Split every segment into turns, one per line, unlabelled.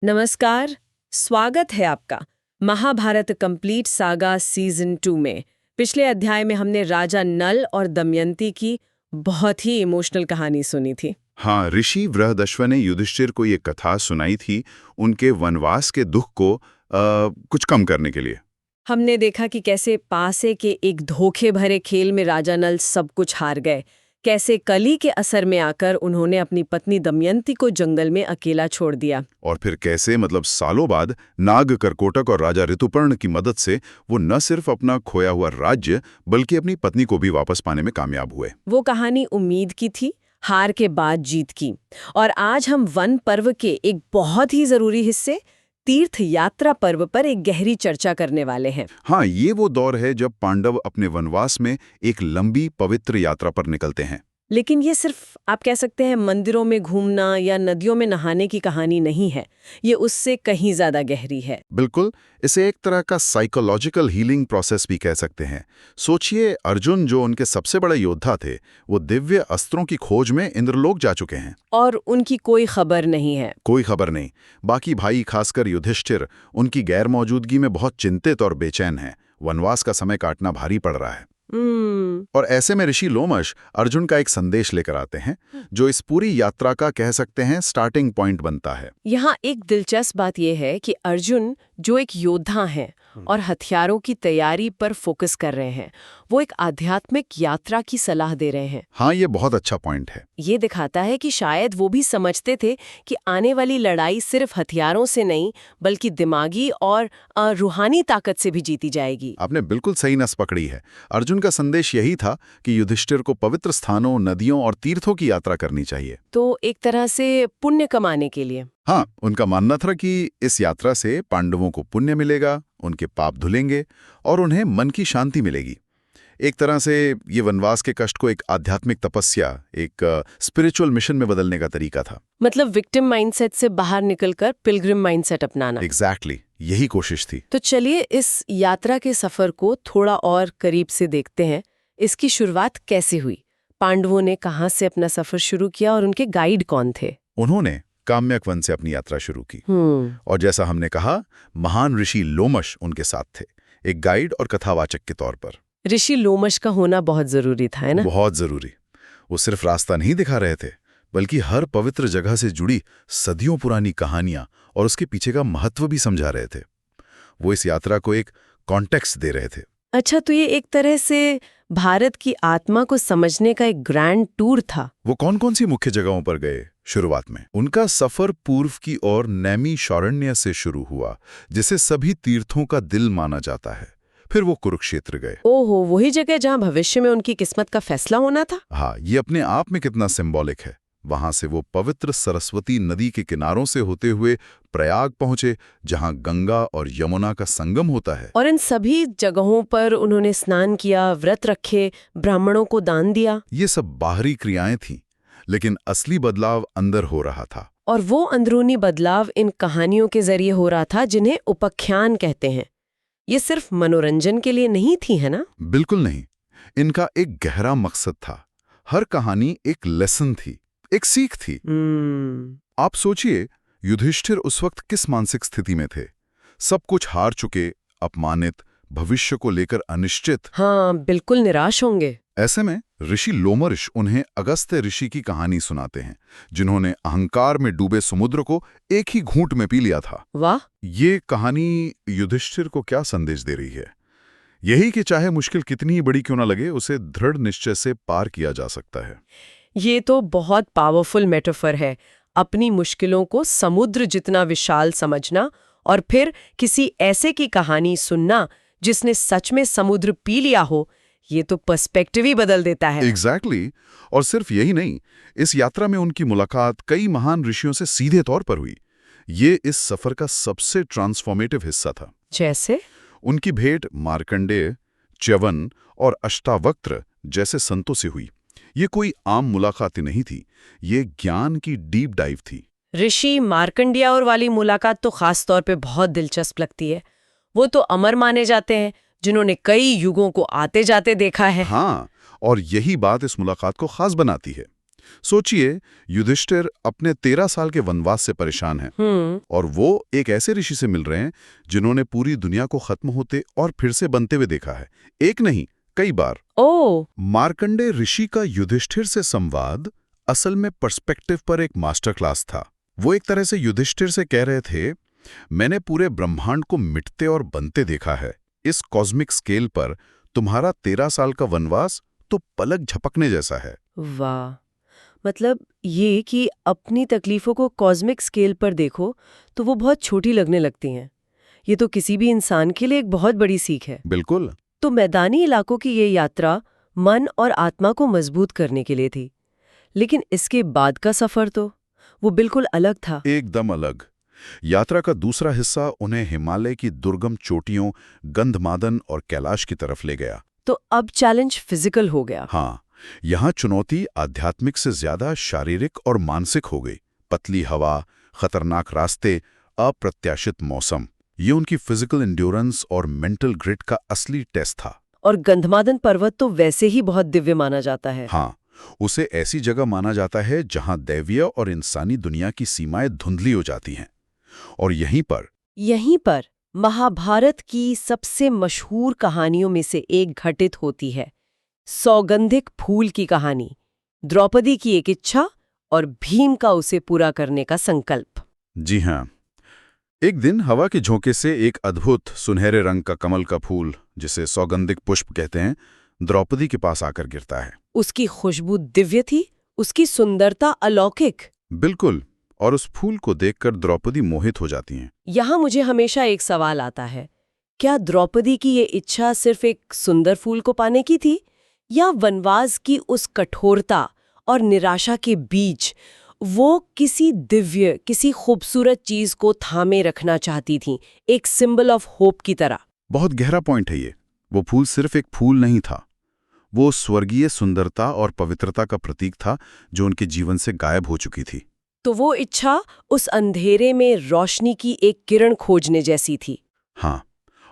नमस्कार। स्वागत है आपका महाभारत कंप्लीट सागा सीजन 2 में। पिछले अध्याय में हमने राजा नल और दमयंती की बहुत ही इमोशनल कहानी सुनी थी।
हाँ, ऋषि बृहदश्व ने युधिष्ठिर को ये कथा सुनाई थी उनके वनवास के दुख को कुछ कम करने के लिए।
हमने देखा कि कैसे पासे के एक धोखे भरे खेल में राजा नल सब कुछ हार गए, कैसे कली के असर में आकर उन्होंने अपनी पत्नी दमयंती को जंगल में अकेला छोड़ दिया,
और फिर कैसे सालों बाद नाग करकोटक और राजा ऋतुपर्ण की मदद से वो न सिर्फ अपना खोया हुआ राज्य बल्कि अपनी पत्नी को भी वापस पाने में कामयाब हुए।
वो कहानी उम्मीद की थी, हार के बाद जीत की। और आज हम वन पर्व के एक बहुत ही जरूरी हिस्से तीर्थ यात्रा पर्व पर एक गहरी चर्चा करने वाले हैं।
हाँ, ये वो दौर है जब पांडव अपने वनवास में एक लंबी पवित्र यात्रा पर निकलते हैं।
लेकिन ये सिर्फ आप कह सकते हैं मंदिरों में घूमना या नदियों में नहाने की कहानी नहीं है, ये उससे कहीं ज्यादा गहरी है।
बिल्कुल, इसे एक तरह का साइकोलॉजिकल हीलिंग प्रोसेस भी कह सकते हैं। सोचिए, अर्जुन जो उनके सबसे बड़े योद्धा थे, वो दिव्य अस्त्रों की खोज में इंद्रलोक जा चुके हैं
और उनकी कोई खबर नहीं है।
कोई खबर नहीं। बाकी भाई, खासकर युधिष्ठिर, उनकी गैर मौजूदगी में बहुत चिंतित और बेचैन हैं। वनवास का समय काटना भारी पड़ रहा है। और ऐसे में ऋषि लोमश अर्जुन का एक संदेश लेकर आते हैं जो इस पूरी यात्रा का कह सकते हैं स्टार्टिंग पॉइंट बनता है।
यहाँ एक दिलचस्प बात यह है कि अर्जुन जो एक योद्धा हैं और हथियारों की तैयारी पर फोकस कर रहे हैं, वो एक आध्यात्मिक यात्रा की सलाह दे रहे हैं।
हाँ, ये बहुत अच्छा पॉइंट है।
ये दिखाता है कि शायद वो भी समझते थे कि आने वाली लड़ाई सिर्फ हथियारों से नहीं बल्कि दिमागी और रूहानी ताकत से भी जीती जाएगी।
आपने बिल्कुल सही नस पकड़ी है। अर्जुन का संदेश यही था कि युधिष्ठिर को पवित्र स्थानों, नदियों और तीर्थों की यात्रा करनी चाहिए।
तो एक तरह से पुण्य कमाने के लिए।
हाँ, उनका मानना था कि इस यात्रा से पांडवों को पुण्य मिलेगा, उनके पाप धुलेंगे और उन्हें मन की शांति मिलेगी। एक तरह से ये वनवास के कष्ट को एक आध्यात्मिक तपस्या, एक स्पिरिचुअल मिशन में बदलने का तरीका था।
मतलब विक्टिम माइंडसेट से बाहर निकलकर पिलग्रिम माइंडसेट अपनाना।
एग्जैक्टली, यही कोशिश थी।
तो चलिए इस यात्रा के सफर को थोड़ा और करीब से देखते हैं। इसकी शुरुआत कैसे हुई? पांडवों ने कहाँ से अपना सफर शुरू किया और उनके गाइड कौन थे?
उन्होंने काम्यक वन से अपनी यात्रा शुरू की। और जैसा हमने कहा, महान ऋषि लोमश उनके साथ थे, एक गाइड और कथावाचक के तौर पर।
ऋषि लोमश का होना बहुत जरूरी था, है ना?
बहुत जरूरी। वो सिर्फ रास्ता नहीं दिखा रहे थे बल्कि हर पवित्र जगह से जुड़ी सदियों पुरानी कहानियां और उसके पीछे का महत्व भी समझा रहे थे। वो इस यात्रा को एक कॉन्टेक्स्ट दे रहे थे।
अच्छा, तो ये एक तरह से भारत की आत्मा को समझने का एक ग्रैंड टूर था।
वो कौन कौन सी मुख्य जगहों पर गए? शुरुआत में उनका सफर पूर्व की ओर नैमिषारण्य से शुरू हुआ, जिसे सभी तीर्थों का दिल माना जाता है। फिर वो कुरुक्षेत्र गए।
ओहो, वही जगह जहां भविष्य में उनकी किस्मत का फैसला होना था।
हाँ, ये अपने आप में कितना सिंबॉलिक है। वहां से वो पवित्र सरस्वती नदी के किनारों से होते हुए प्रयाग पहुंचे, जहां गंगा और यमुना का संगम होता है।
और इन सभी जगहों पर उन्होंने स्नान किया, व्रत रखे, ब्राह्मणों को दान दिया।
ये सब बाहरी क्रियाएं थीं, लेकिन असली बदलाव अंदर हो रहा था।
और वो अंदरूनी बदलाव इन कहानियों के जरिए हो रहा था जिन्हें उपाख्यान कहते हैं। ये सिर्फ मनोरंजन के लिए नहीं थी, है ना?
बिल्कुल नहीं। इनका एक गहरा मकसद था। हर कहानी एक लेसन थी, एक सीख थी। आप सोचिए, युधिष्ठिर उस वक्त किस मानसिक स्थिति में थे? सब कुछ हार चुके, अपमानित, भविष्य को लेकर अनिश्चित।
हाँ, बिल्कुल निराश होंगे।
ऐसे में ऋषि लोमश उन्हें अगस्त्य ऋषि की कहानी सुनाते हैं, जिन्होंने अहंकार में डूबे समुद्र को एक ही घूंट में पी लिया था।
वाह!
ये कहानी युधिष्ठिर को क्या संदेश दे रही है? यही कि चाहे मुश्किल कितनी ही बड़ी क्यों ना लगे, उसे दृढ़ निश्चय से पार किया जा सकता है।
ये तो बहुत पावरफुल मेटाफर है। अपनी मुश्किलों को समुद्र जितना विशाल समझना और फिर किसी ऐसे की कहानी सुनना जिसने सच में समुद्र पी लिया हो, ये तो पर्सपेक्टिव ही बदल देता है।
एग्जैक्टली। और सिर्फ यही नहीं, इस यात्रा में उनकी मुलाकात कई महान ऋषियों से सीधे तौर पर हुई। ये इस सफर का सबसे ट्रांसफॉर्मेटिव हिस्सा था।
जैसे
उनकी भेंट मार्कंडेय, च्यवन और अष्टावक्र जैसे संतों से हुई। ये कोई आम मुलाकात नहीं थी, ये ज्ञान की डीप डाइव थी।
ऋषि मार्कंडेय और वाली मुलाकात तो खास तौर पे बहुत दिलचस्प लगती है। वो तो अमर माने जाते हैं, जिन्होंने कई युगों को आते जाते देखा है।
हाँ, और यही बात इस मुलाकात को खास बनाती है। सोचिए, युधिष्ठिर अपने 13 साल के वनवास से परेशान हैं और वो एक ऐसे ऋषि से मिल रहे हैं जिन्होंने पूरी दुनिया को खत्म होते और फिर से बनते हुए देखा है। एक नहीं, कई बार। मार्कंडेय ऋषि का युधिष्ठिर से संवाद असल में पर्सपेक्टिव पर एक मास्टर क्लास था। वो एक तरह से युधिष्ठिर से कह रहे थे, मैंने पूरे ब्रह्मांड को मिटते और बनते देखा है। इस कॉस्मिक स्केल पर तुम्हारा 13 साल का वनवास तो पलक झपकने जैसा है।
वाह, मतलब ये कि अपनी तकलीफों को कॉस्मिक स्केल पर देखो तो वो बहुत छोटी लगने लगती हैं। ये तो किसी भी इंसान के लिए एक बहुत बड़ी सीख है।
बिल्कुल।
तो मैदानी इलाकों की ये यात्रा मन और आत्मा को मजबूत करने के लिए थी, लेकिन इसके बाद का सफर तो वो बिल्कुल अलग था।
एकदम अलग। यात्रा का दूसरा हिस्सा उन्हें हिमालय की दुर्गम चोटियों, गंधमादन और कैलाश की तरफ ले गया।
तो अब चैलेंज फिजिकल हो गया।
हाँ, यहाँ चुनौती आध्यात्मिक से ज्यादा शारीरिक और मानसिक हो गई। पतली हवा, खतरनाक रास्ते, अप्रत्याशित मौसम, ये उनकी फिजिकल एंड्योरेंस और मेंटल ग्रिट का असली टेस्ट था।
और गंधमादन पर्वत तो वैसे ही बहुत दिव्य माना जाता है।
हाँ, उसे ऐसी जगह माना जाता है जहां दैवीय और इंसानी दुनिया की सीमाएं धुंधली हो जाती हैं। और यहीं पर महाभारत की सबसे मशहूर कहानियों में से एक घटित होती है, सौगंधिक फूल की कहानी। द्रौपदी की एक इच्छा और भीम का उसे पूरा करने का संकल्प। जी हाँ, एक दिन हवा के झोंके से एक अद्भुत सुनहरे रंग का कमल का फूल, जिसे सौगंधिक पुष्प कहते हैं, द्रौपदी के पास आकर गिरता है।
उसकी खुशबू दिव्य थी, उसकी सुंदरता अलौकिक।
बिल्कुल, और उस फूल को देखकर द्रौपदी मोहित हो जाती हैं।
यहाँ मुझे हमेशा एक सवाल आता है, क्या द्रौपदी की ये इच्छा सिर्फ एक सुंदर फूल को पाने की थी, या वनवास की उस कठोरता और निराशा के बीच वो किसी दिव्य, किसी खूबसूरत चीज को थामे रखना चाहती थी, एक सिंबल ऑफ होप की तरह?
बहुत गहरा पॉइंट है ये। वो फूल सिर्फ एक फूल नहीं था, वो स्वर्गीय सुंदरता और पवित्रता का प्रतीक था जो उनके जीवन से गायब हो चुकी थी।
तो वो इच्छा उस अंधेरे में रोशनी की एक किरण खोजने जैसी थी।
हाँ,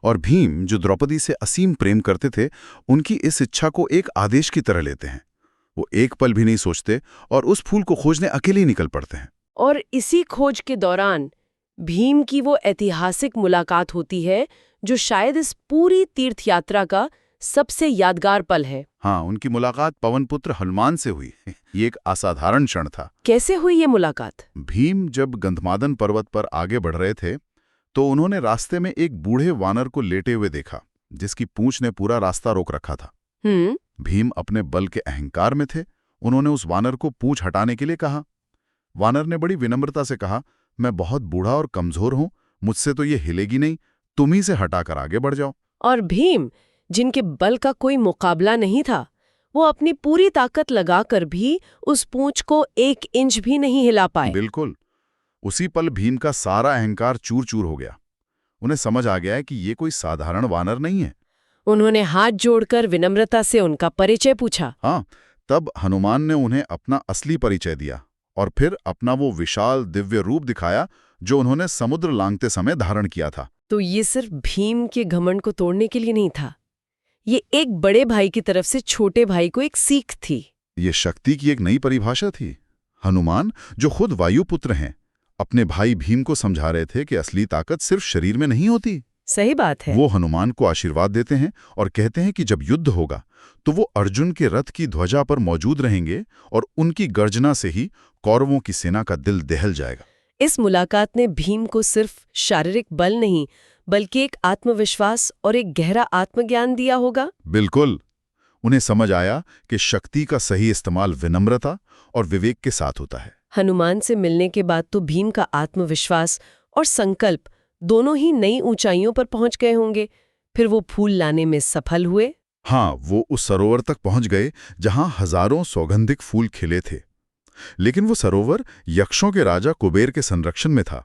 और भीम, जो द्रौपदी से असीम प्रेम करते थे, उनकी इस इच्छा को एक आदेश की तरह लेते हैं। वो एक पल भी नहीं सोचते और उस फूल को खोजने अकेले ही निकल पड़ते हैं।
और इसी खोज के दौरान भीम की वो ऐतिहासिक मुलाकात होती है जो शायद इस पूरी तीर्थ यात्रा का सबसे यादगार पल है।
हाँ, उनकी मुलाकात पवनपुत्र हनुमान से हुई। ये एक असाधारण क्षण था।
कैसे हुई ये मुलाकात?
भीम जब गंधमादन पर्वत पर आगे बढ़ रहे थे तो उन्होंने रास्ते में एक बूढ़े वानर को लेटे हुए देखा, जिसकी पूंछ ने पूरा रास्ता रोक रखा था। भीम अपने बल के अहंकार में थे। उन्होंने उस वानर को पूंछ हटाने के लिए कहा। वानर ने बड़ी विनम्रता से कहा, मैं बहुत बूढ़ा और कमजोर हूं, मुझसे तो ये हिलेगी नहीं, तुम ही से हटाकर आगे बढ़ जाओ।
और भीम, जिनके बल का कोई मुकाबला नहीं था, वो अपनी पूरी ताकत लगाकर भी उस पूंछ को 1 इंच भी नहीं हिला पाए।
बिल्कुल। उसी पल भीम का सारा अहंकार चूर चूर हो गया। उन्हें समझ आ गया है कि ये कोई साधारण वानर नहीं है।
उन्होंने हाथ जोड़कर विनम्रता से उनका परिचय पूछा।
हाँ, तब हनुमान ने उन्हें अपना असली परिचय दिया और फिर अपना वो विशाल दिव्य रूप दिखाया जो उन्होंने समुद्र लांघते समय धारण किया था।
तो ये सिर्फ भीम के घमंड को तोड़ने के लिए नहीं था, ये एक बड़े भाई की तरफ से छोटे भाई को एक सीख थी।
ये शक्ति की एक नई परिभाषा थी। हनुमान, जो खुद वायुपुत्र हैं, अपने भाई भीम को समझा रहे थे कि असली ताकत सिर्फ शरीर में नहीं होती।
सही बात है।
वो हनुमान को आशीर्वाद देते हैं और कहते हैं कि जब युद्ध होगा तो वो अर्जुन के रथ की ध्वजा पर मौजूद रहेंगे और उनकी गर्जना से ही कौरवों की सेना का दिल दहल जाएगा।
इस मुलाकात ने भीम को सिर्फ शारीरिक बल नहीं, बल्कि एक आत्मविश्वास और एक गहरा आत्मज्ञान दिया होगा।
बिल्कुल। उन्हें समझ आया कि शक्ति का सही इस्तेमाल विनम्रता और विवेक के साथ होता है।
हनुमान से मिलने के बाद तो भीम का आत्मविश्वास और संकल्प दोनों ही नई ऊंचाइयों पर पहुंच गए होंगे। फिर वो फूल लाने में सफल हुए।
हाँ, वो उस सरोवर तक पहुंच गए जहां हजारों सौगंधिक फूल खिले थे। लेकिन वो सरोवर यक्षों के राजा कुबेर के संरक्षण में था।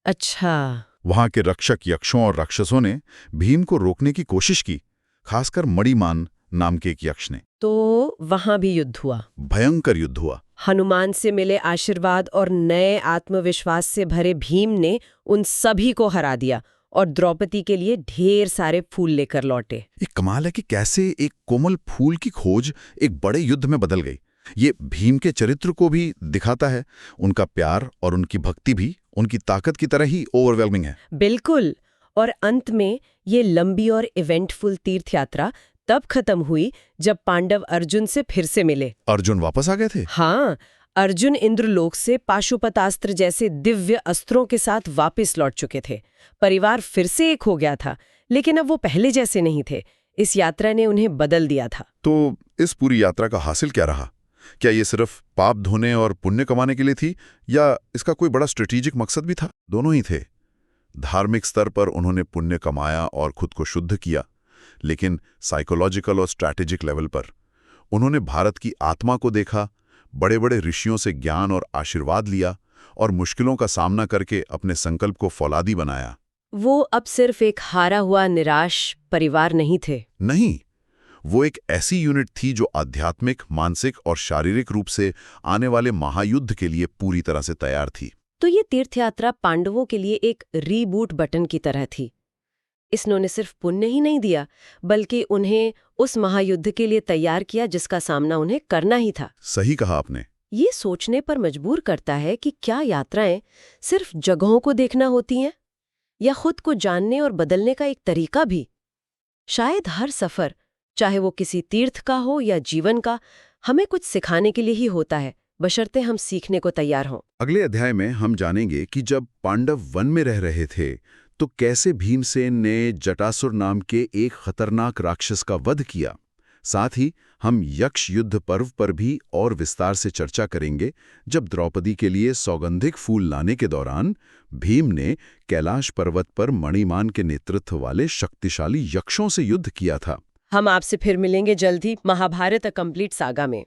अच्छा।
वहां के रक्षक यक्षों और राक्षसों ने भीम को रोकने की कोशिश की, खासकर मणिमान नाम के एक यक्ष ने।
तो वहां भी युद्ध हुआ।
भयंकर युद्ध हुआ।
हनुमान से मिले आशीर्वाद और नए आत्मविश्वास से भरे भीम ने उन सभी को हरा दिया और द्रौपदी के लिए ढेर सारे फूल लेकर लौटे।
एक कमाल है कि कैसे एक कोमल फूल की खोज एक बड़े युद्ध में बदल गई। ये भीम के चरित्र को भी दिखाता है। उनका प्यार और उनकी भक्ति भी उनकी ताकत की तरह ही ओवरवेलमिंग है।
बिल्कुल। और अंत में ये लंबी और इवेंटफुल तीर्थ यात्रा तब खत्म हुई जब पांडव अर्जुन से फिर से मिले।
अर्जुन वापस आ गए थे?
हाँ, अर्जुन इंद्रलोक से पाशुपतास्त्र जैसे दिव्य अस्त्रों के साथ वापस लौट चुके थे। परिवार फिर से एक हो गया था, लेकिन अब वो पहले जैसे नहीं थे। इस यात्रा ने उन्हें बदल दिया था।
तो इस पूरी यात्रा का हासिल क्या रहा? क्या ये सिर्फ पाप धोने और पुण्य कमाने के लिए थी, या इसका कोई बड़ा स्ट्रेटेजिक मकसद भी था? दोनों ही थे। धार्मिक स्तर पर उन्होंने पुण्य कमाया और खुद को शुद्ध किया, लेकिन साइकोलॉजिकल और स्ट्रैटेजिक लेवल पर उन्होंने भारत की आत्मा को देखा, बड़े बड़े ऋषियों से ज्ञान और आशीर्वाद लिया और मुश्किलों का सामना करके अपने संकल्प को फौलादी बनाया।
वो अब सिर्फ एक हारा हुआ निराश परिवार नहीं थे।
नहीं, वो एक ऐसी यूनिट थी जो आध्यात्मिक, मानसिक और शारीरिक रूप से आने वाले महायुद्ध के लिए पूरी तरह से तैयार थी।
तो ये तीर्थयात्रा पांडवों के लिए एक रीबूट बटन की तरह थी। इसने सिर्फ पुण्य ही नहीं दिया, बल्कि उन्हें उस महायुद्ध के लिए तैयार किया जिसका सामना उन्हें करना ही था।
सही कहा आपने।
ये सोचने पर मजबूर करता है कि क्या यात्राएं सिर्फ जगहों को देखना होती हैं, या खुद को जानने और बदलने का एक तरीका भी? शायद हर सफर, चाहे वो किसी तीर्थ का हो या जीवन का, हमें कुछ सिखाने के लिए ही होता है, बशर्ते हम सीखने को तैयार हों।
अगले अध्याय में हम जानेंगे कि जब पांडव वन में रह रहे थे तो कैसे भीमसेन ने जटासुर नाम के एक खतरनाक राक्षस का वध किया। साथ ही हम यक्ष युद्ध पर्व पर भी और विस्तार से चर्चा करेंगे, जब द्रौपदी के लिए सौगंधिक फूल लाने के दौरान भीम ने कैलाश पर्वत पर मणिमान के नेतृत्व वाले शक्तिशाली यक्षों से युद्ध किया था।
हम आपसे फिर मिलेंगे जल्द ही महाभारत अ कंप्लीट सागा में।